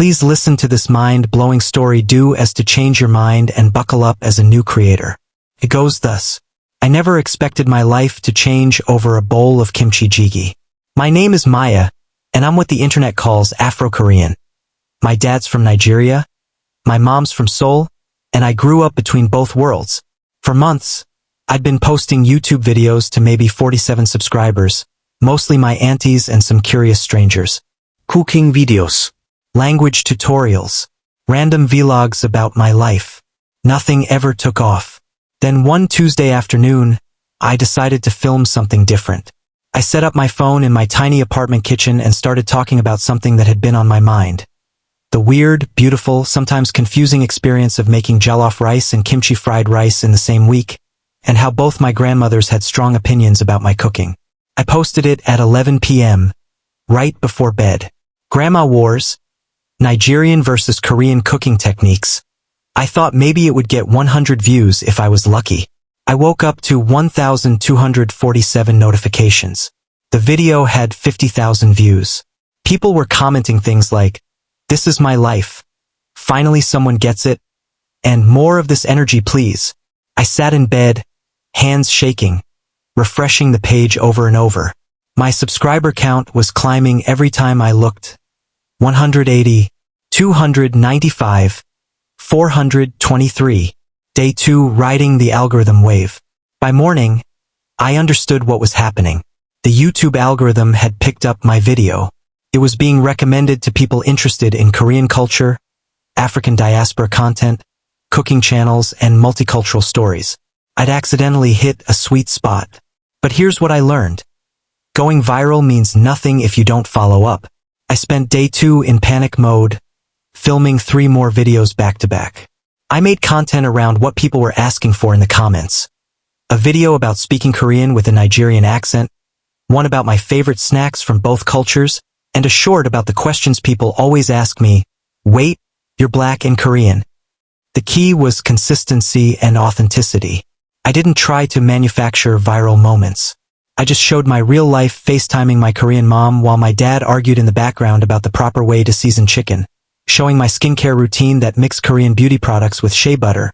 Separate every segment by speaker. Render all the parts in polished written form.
Speaker 1: Please listen to this mind-blowing story. Do as to change your mind and buckle up as a new creator. It goes thus. I never expected my life to change over a bowl of kimchi jjigae. My name is Maya, and I'm what the internet calls Afro-Korean. My dad's from Nigeria, my mom's from Seoul, and I grew up between both worlds. For months, I'd been posting YouTube videos to maybe 47 subscribers, mostly my aunties and some curious strangers. Cooking videos, language tutorials, random vlogs about my life. Nothing ever took off. Then one Tuesday afternoon, I decided to film something different. I set up my phone in my tiny apartment kitchen and started talking about something that had been on my mind. The weird, beautiful, sometimes confusing experience of making jollof rice and kimchi fried rice in the same week, and how both my grandmothers had strong opinions about my cooking. I posted it at 11 p.m., right before bed. Grandma Wars, Nigerian versus Korean cooking techniques. I thought maybe it would get 100 views if I was lucky. I woke up to 1,247 notifications. The video had 50,000 views. People were commenting things like, "This is my life. Finally someone gets it. And more of this energy, please." I sat in bed, hands shaking, refreshing the page over and over. My subscriber count was climbing every time I looked. 180, 295, 423. Day 2, riding the algorithm wave. By morning, I understood what was happening. The YouTube algorithm had picked up my video. It was being recommended to people interested in Korean culture, African diaspora content, cooking channels, and multicultural stories. I'd accidentally hit a sweet spot. But here's what I learned. Going viral means nothing if you don't follow up. I spent day 2 in panic mode, filming 3 more videos back to back. I made content around what people were asking for in the comments. A video about speaking Korean with a Nigerian accent, one about my favorite snacks from both cultures, and a short about the questions people always ask me, "Wait, you're black and Korean." The key was consistency and authenticity. I didn't try to manufacture viral moments. I just showed my real life, FaceTiming my Korean mom while my dad argued in the background about the proper way to season chicken, showing my skincare routine that mixed Korean beauty products with shea butter,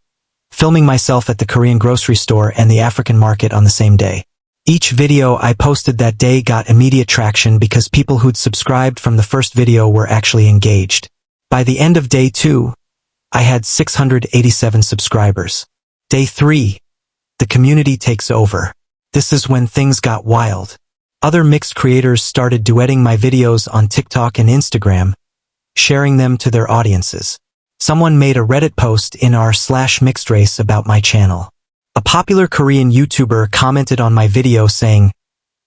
Speaker 1: filming myself at the Korean grocery store and the African market on the same day. Each video I posted that day got immediate traction because people who'd subscribed from the first video were actually engaged. By the end of day 2, I had 687 subscribers. Day 3, the community takes over. This is when things got wild. Other mixed creators started duetting my videos on TikTok and Instagram, sharing them to their audiences. Someone made a Reddit post in r/mixed race about my channel. A popular Korean YouTuber commented on my video saying,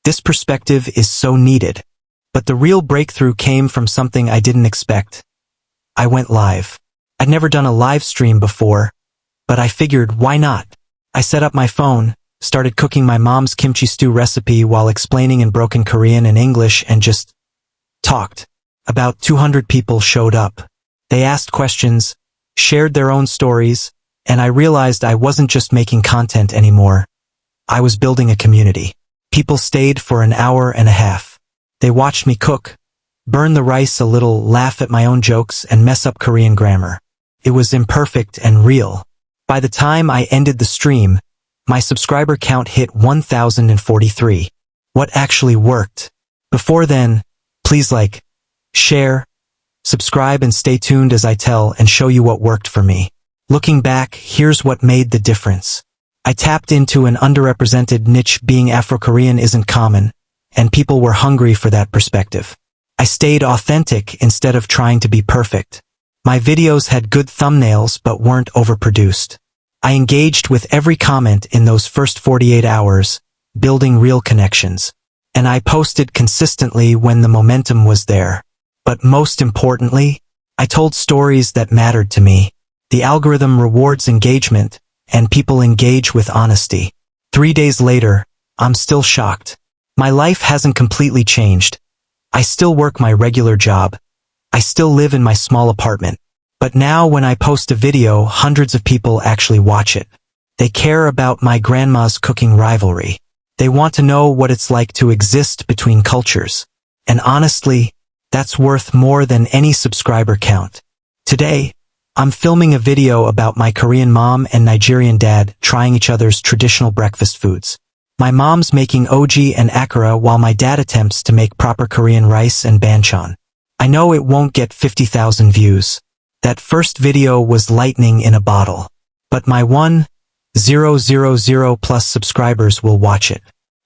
Speaker 1: "This perspective is so needed." But the real breakthrough came from something I didn't expect. I went live. I'd never done a live stream before, but I figured, why not? I set up my phone, started cooking my mom's kimchi stew recipe while explaining in broken Korean and English, and just talked. About 200 people showed up. They asked questions, shared their own stories, and I realized I wasn't just making content anymore. I was building a community. People stayed for an hour and a half. They watched me cook, burn the rice a little, laugh at my own jokes, and mess up Korean grammar. It was imperfect and real. By the time I ended the stream, my subscriber count hit 1,043. What actually worked? Before then, please like, share, subscribe, and stay tuned as I tell and show you what worked for me. Looking back, here's what made the difference. I tapped into an underrepresented niche. Being Afro-Korean isn't common, and people were hungry for that perspective. I stayed authentic instead of trying to be perfect. My videos had good thumbnails but weren't overproduced. I engaged with every comment in those first 48 hours, building real connections. And I posted consistently when the momentum was there. But most importantly, I told stories that mattered to me. The algorithm rewards engagement, and people engage with honesty. 3 days later, I'm still shocked. My life hasn't completely changed. I still work my regular job. I still live in my small apartment. But now when I post a video, hundreds of people actually watch it. They care about my grandma's cooking rivalry. They want to know what it's like to exist between cultures. And honestly, That's worth more than any subscriber count. Today, I'm filming a video about my Korean mom and Nigerian dad trying each other's traditional breakfast foods. My mom's making oji and akara while my dad attempts to make proper Korean rice and banchan. I know it won't get 50,000 views. That first video was lightning in a bottle. But my 1,000 plus subscribers will watch it.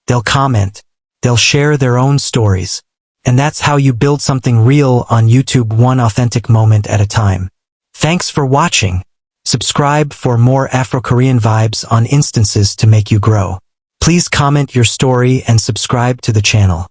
Speaker 1: They'll comment. They'll share their own stories. And that's how you build something real on YouTube, one authentic moment at a time. Thanks for watching. Subscribe for more Afro-Korean vibes on instances to make you grow. Please comment your story and subscribe to the channel.